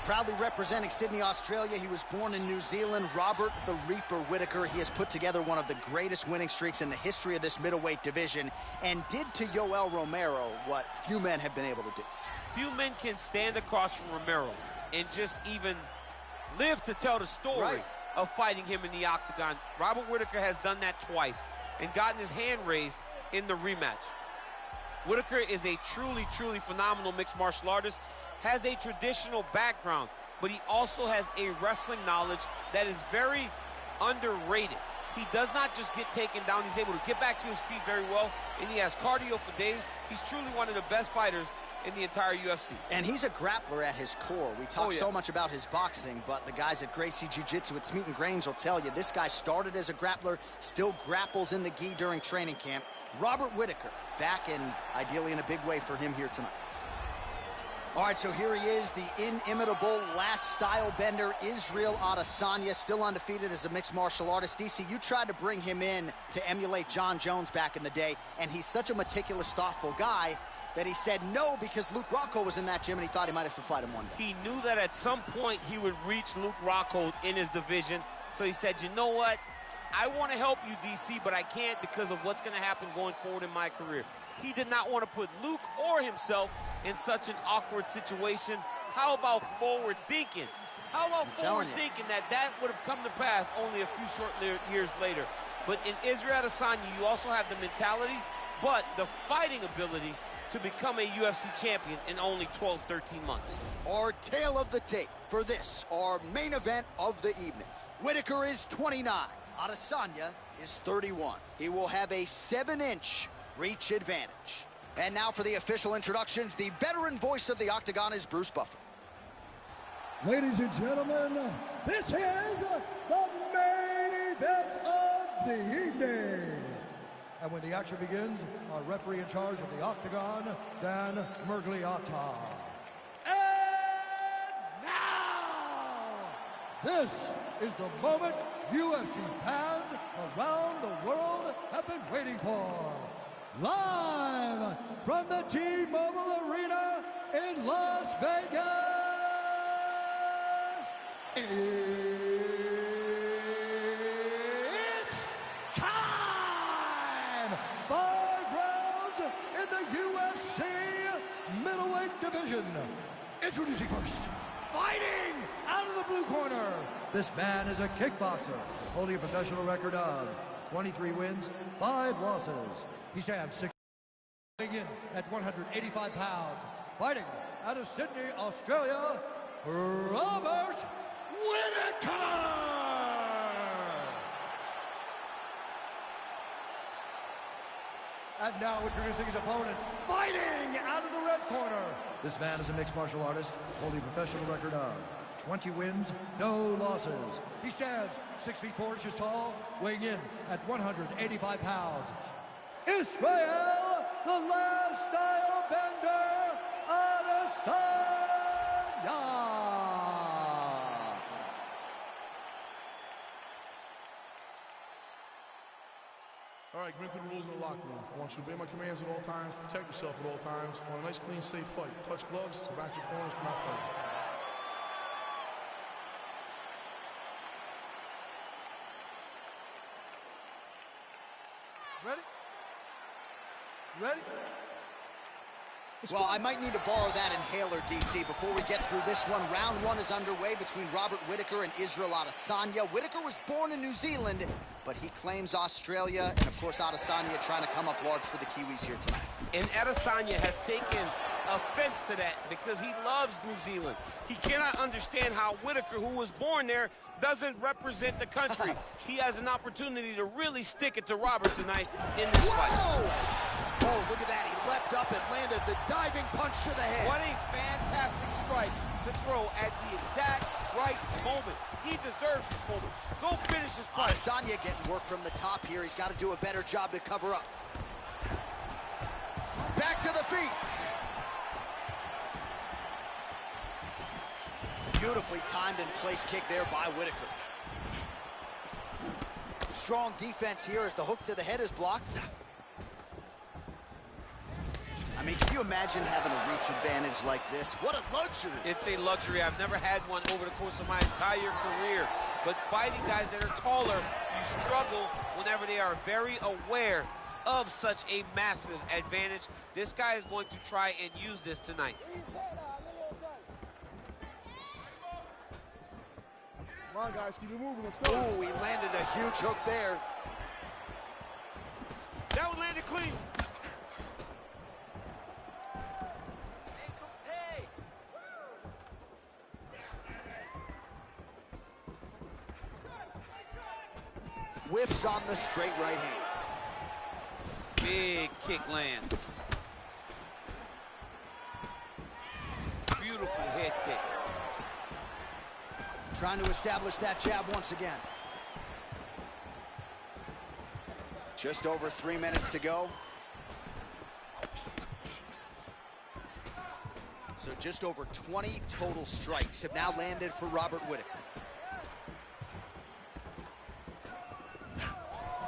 proudly representing Sydney, Australia. He was born in New Zealand. Robert the Reaper Whittaker. He has put together one of the greatest winning streaks in the history of this middleweight division and did to Yoel Romero what few men have been able to do. Few men can stand across from Romero and just even live to tell the story of fighting him in the octagon. Robert Whittaker has done that twice and gotten his hand raised in the rematch. Whittaker is a truly, truly phenomenal mixed martial artist, has a traditional background, but he also has a wrestling knowledge that is very underrated. He does not just get taken down, he's able to get back to his feet very well, and he has cardio for days. He's truly one of the best fighters in the entire UFC. And he's a grappler at his core. We talk so much about his boxing, but the guys at Gracie Jiu-Jitsu at Smeaton Grange will tell you this guy started as a grappler, still grapples in the gi during training camp. Robert Whittaker back and ideally in a big way for him here tonight. All right, so here he is, the inimitable last style bender, Israel Adesanya, still undefeated as a mixed martial artist. DC, you tried to bring him in to emulate John Jones back in the day, and he's such a meticulous, thoughtful guy that he said no because Luke Rockhold was in that gym and he thought he might have to fight him one day. He knew that at some point he would reach Luke Rockhold in his division, so he said, you know what? I want to help you, DC, but I can't because of what's going to happen going forward in my career. He did not want to put Luke or himself in such an awkward situation. How about forward thinking? How about forward thinking that would have come to pass only a few short years later? But in Israel Adesanya, you also have the mentality, but the fighting ability to become a UFC champion in only 12, 13 months. Our tale of the tape for this, our main event of the evening. Whittaker is 29. Adesanya is 31. He will have a 7-inch reach advantage. And now for the official introductions, the veteran voice of the Octagon is Bruce Buffer. Ladies and gentlemen, this is the main event of the evening. And when the action begins, our referee in charge of the Octagon, Dan Mergliata. And now, this is the moment UFC fans around the world have been waiting for. Live from the T-Mobile Arena in Las Vegas, it's time! 5 rounds in the UFC middleweight division. Introducing first, fighting out of the blue corner. This man is a kickboxer, holding a professional record of 23 wins, 5 losses. He stands 6 in at 185 pounds. Fighting out of Sydney, Australia, Robert Whittaker! And now introducing his opponent, fighting out of the red corner. This man is a mixed martial artist, holding a professional record of 20 wins, no losses. He stands 6 feet 4 inches tall, weighing in at 185 pounds. Israel, the last style bender, Adesanya. All right, commit to the rules in the locker room. I want you to obey my commands at all times, protect yourself at all times. I want a nice, clean, safe fight. Touch gloves, back your corners, come out fighting. Ready? Ready? Well, I might need to borrow that inhaler, DC, before we get through this one. Round 1 is underway between Robert Whittaker and Israel Adesanya. Whittaker was born in New Zealand, but he claims Australia, and of course Adesanya trying to come up large for the Kiwis here tonight. And Adesanya has taken offense to that because he loves New Zealand. He cannot understand how Whittaker, who was born there, doesn't represent the country. He has an opportunity to really stick it to Robert tonight in this fight. Oh, look at that. He leapt up and landed the diving punch to the head. What a fantastic strike to throw at the exact right moment. He deserves this moment. Go finish this fight. Adesanya getting work from the top here. He's got to do a better job to cover up. Back to the feet. Beautifully timed and placed kick there by Whittaker. Strong defense here as the hook to the head is blocked. I mean, can you imagine having a reach advantage like this? What a luxury. It's a luxury. I've never had one over the course of my entire career. But fighting guys that are taller, you struggle whenever they are very aware of such a massive advantage. This guy is going to try and use this tonight. Come on, guys, keep it moving. Let's go. Ooh, he landed a huge hook there. That one landed clean. Whiffs on the straight right hand. Big kick lands. Beautiful head kick. Trying to establish that jab once again. Just over 3 minutes to go. So just over 20 total strikes have now landed for Robert Whittaker.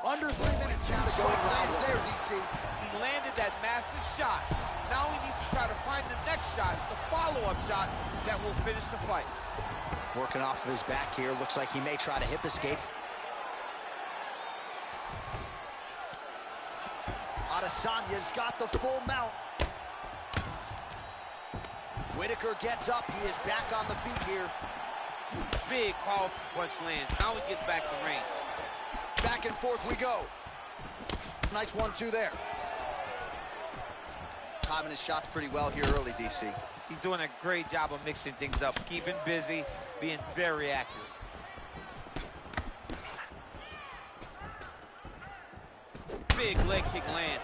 Under 3 minutes now to go. Lands there, DC. He landed that massive shot. Now he needs to try to find the next shot, the follow-up shot that will finish the fight. Working off of his back here. Looks like he may try to hip escape. Adesanya's got the full mount. Whittaker gets up. He is back on the feet here. Big powerful punch lands. Now he gets back to range. Back and forth we go. Nice 1-2 there. Timing his shots pretty well here early, DC. He's doing a great job of mixing things up, keeping busy, being very accurate. Big leg kick lands.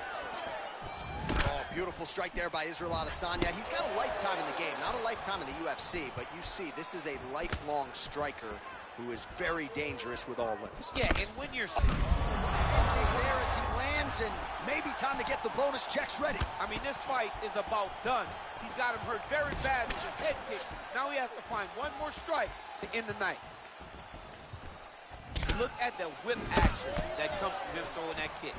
Oh, beautiful strike there by Israel Adesanya. He's got a lifetime in the game, not a lifetime in the UFC, but you see, this is a lifelong striker who is very dangerous with all limbs. Yeah, and when you're... There as he lands, and maybe time to get the bonus checks ready. I mean, this fight is about done. He's got him hurt very bad with his head kick. Now he has to find one more strike to end the night. Look at the whip action that comes from him throwing that kick.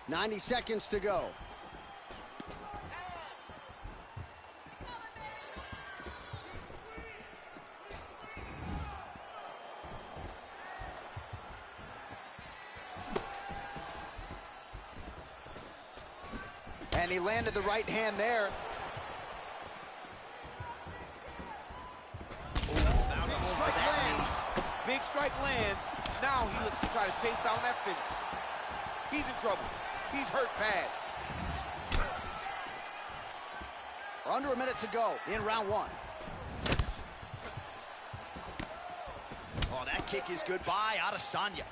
90 seconds to go. And he landed the right hand there. Big strike lands. Big strike lands. Now he looks to try to chase down that finish. He's in trouble. He's hurt bad. Under a minute to go in round 1. Oh, that kick is good by Adesanya.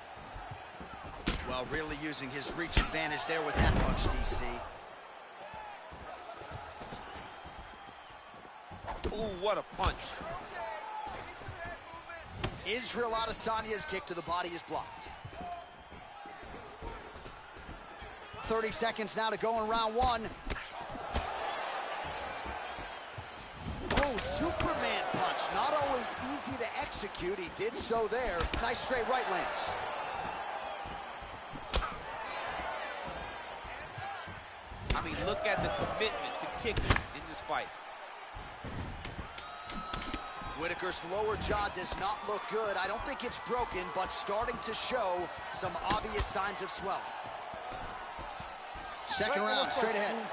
Well, really using his reach advantage there with that punch, DC. Ooh, what a punch. Israel Adesanya's kick to the body is blocked. 30 seconds now to go in round 1. Oh, Superman punch. Not always easy to execute. He did so there. Nice straight right lands. I mean, look at the commitment to kicking in this fight. Whittaker's lower jaw does not look good. I don't think it's broken, but starting to show some obvious signs of swelling. Second round, straight ahead. Nice and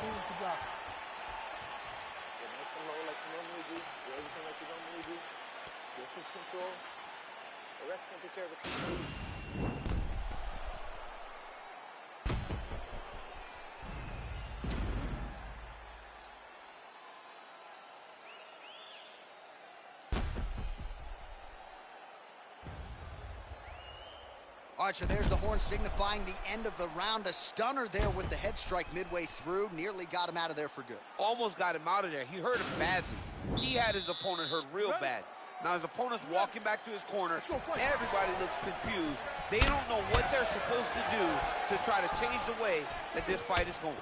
low like you normally do. Do everything like you normally do. Distance control. The rest can take care of it. All right, so there's the horn signifying the end of the round. A stunner there with the head strike midway through. Nearly got him out of there for good. Almost got him out of there. He hurt him badly. He had his opponent hurt real bad. Now his opponent's walking back to his corner. Everybody looks confused. They don't know what they're supposed to do to try to change the way that this fight is going.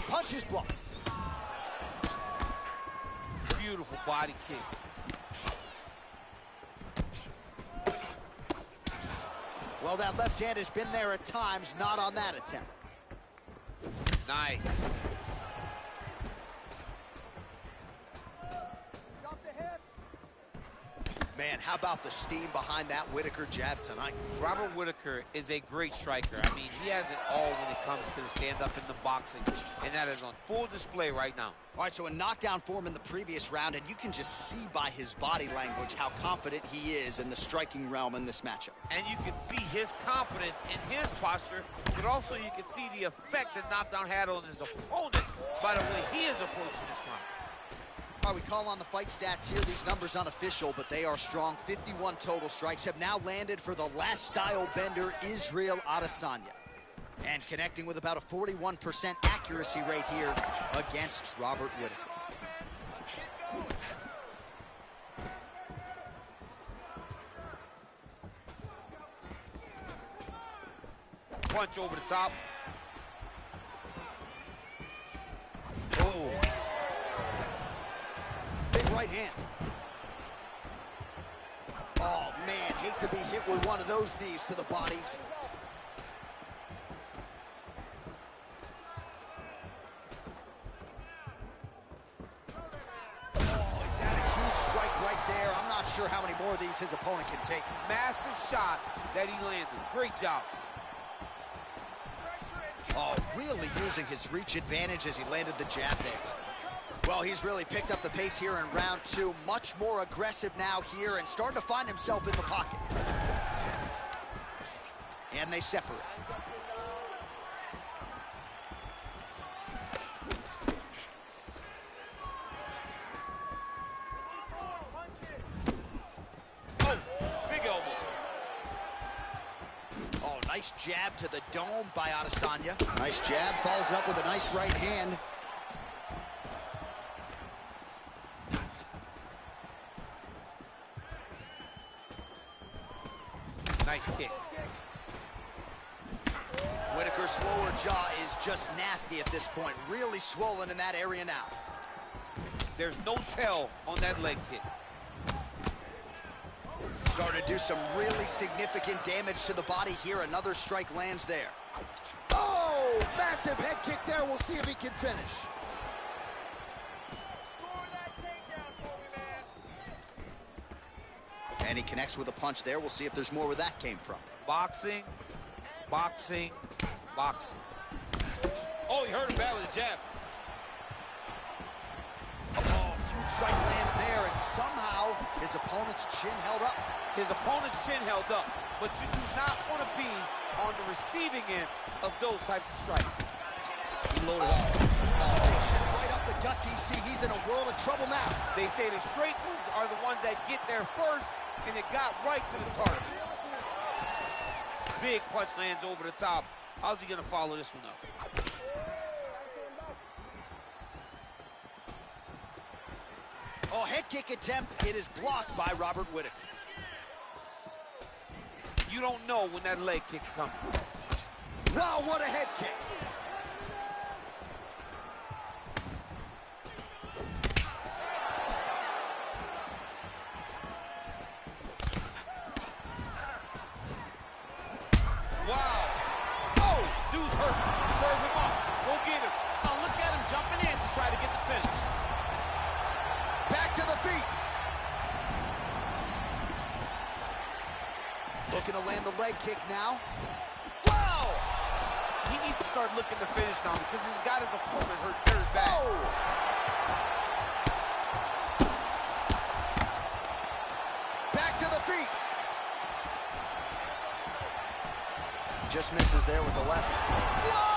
Punches blocked. Beautiful body kick. Well, that left hand has been there at times, not on that attempt. Nice. Man, how about the steam behind that Whittaker jab tonight? Robert Whittaker is a great striker. I mean, he has it all when it comes to the stand-up in the boxing, and that is on full display right now. All right, so in knockdown form in the previous round, and you can just see by his body language how confident he is in the striking realm in this matchup. And you can see his confidence in his posture, but also you can see the effect that knockdown had on his opponent by the way he is approaching this round. All right, we call on the fight stats here. These numbers unofficial, but they are strong. 51 total strikes have now landed for the last style bender, Israel Adesanya. And connecting with about a 41% accuracy rate here against Robert Whittaker. Punch over the top. Oh. Big right hand. Oh, man, hate to be hit with one of those knees to the body. Oh, he's had a huge strike right there. I'm not sure how many more of these his opponent can take. Massive shot that he landed. Great job. Oh, really using his reach advantage as he landed the jab there. Well, he's really picked up the pace here in round two. Much more aggressive now here and starting to find himself in the pocket. And they separate. Oh, big elbow. Oh, nice jab to the dome by Adesanya. Nice jab, follows it up with a nice right hand. Nice kick. Whittaker's lower jaw is just nasty at this point. Really swollen in that area now. There's no tell on that leg kick. Starting to do some really significant damage to the body here. Another strike lands there. Oh, massive head kick there. We'll see if he can finish. Score that takedown for me, man. And he connects with a punch there. We'll see if there's more where that came from. Boxing, boxing, boxing. Oh, he hurt him bad with a jab. Oh, huge strike lands there, and somehow his opponent's chin held up. His opponent's chin held up, but you do not want to be on the receiving end of those types of strikes. He loaded up. Right up the gut, DC. He's in a world of trouble now. They say the straight ones are the ones that get there first, and it got right to the target. Big punch lands over the top. How's he going to follow this one up? Oh, head kick attempt. It is blocked by Robert Whittaker. You don't know when that leg kick's coming. Wow, what a head kick. Wow. Oh, dude's hurt. Serve him up. Go get him. Oh, look at him jumping in to try to get the finish. Back to the feet. Looking to land the leg kick now. Wow! He needs to start looking to finish now because he's got his opponent hurt very bad. Oh! Back to the feet. Just misses there with the left. Whoa!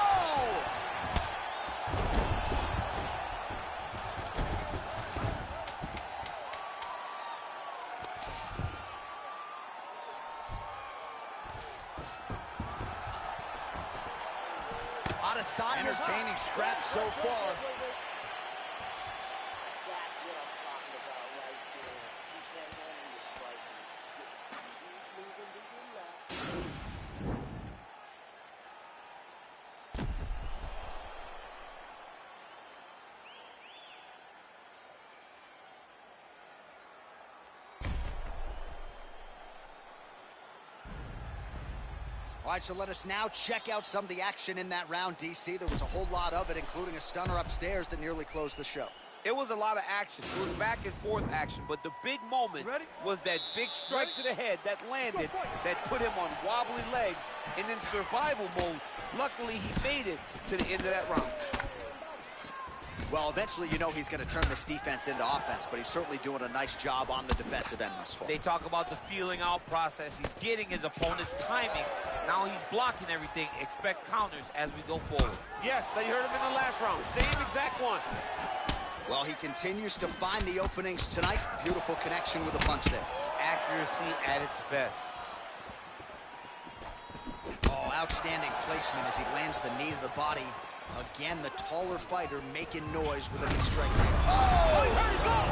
Adesanya entertaining scraps so far. That's what I'm talking about right there. He can't handle the strike. Just keep moving to your left. All right, so let us now check out some of the action in that round, DC. There was a whole lot of it, including a stunner upstairs that nearly closed the show. It was a lot of action. It was back and forth action, but the big moment was that big strike to the head that landed, that put him on wobbly legs, and in survival mode, luckily he made it to the end of that round. Well, eventually, you know he's going to turn this defense into offense, but he's certainly doing a nice job on the defensive end thus far. They talk about the feeling out process. He's getting his opponent's timing. Now he's blocking everything. Expect counters as we go forward. Yes, they heard him in the last round. Same exact one. Well, he continues to find the openings tonight. Beautiful connection with the punch there. Accuracy at its best. Oh, outstanding placement as he lands the knee to the body. Again, the taller fighter making noise with a knee strike there. Oh, he's hurt, he's gone!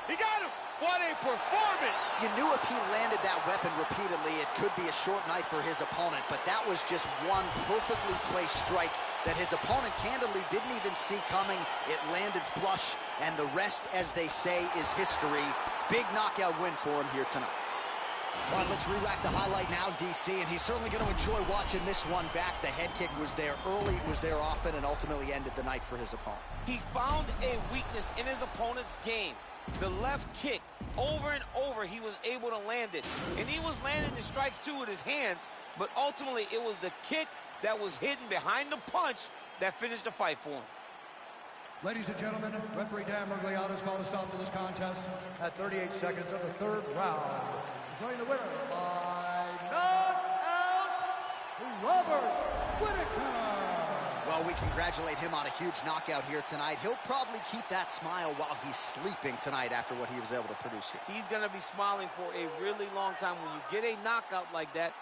He got him! What a performance! You knew if he landed that weapon repeatedly, it could be a short night for his opponent, but that was just one perfectly placed strike that his opponent candidly didn't even see coming. It landed flush, and the rest, as they say, is history. Big knockout win for him here tonight. All right, let's re-rack the highlight now, DC, and he's certainly going to enjoy watching this one back. The head kick was there early, it was there often, and ultimately ended the night for his opponent. He found a weakness in his opponent's game. The left kick, over and over, he was able to land it. And he was landing the strikes, too, with his hands, but ultimately it was the kick that was hidden behind the punch that finished the fight for him. Ladies and gentlemen, referee Dan Murgliano has called a stop to this contest at 38 seconds of the third round. Declaring the winner by knockout, Robert Whittaker. Well, we congratulate him on a huge knockout here tonight. He'll probably keep that smile while he's sleeping tonight after what he was able to produce here. He's going to be smiling for a really long time. When you get a knockout like that,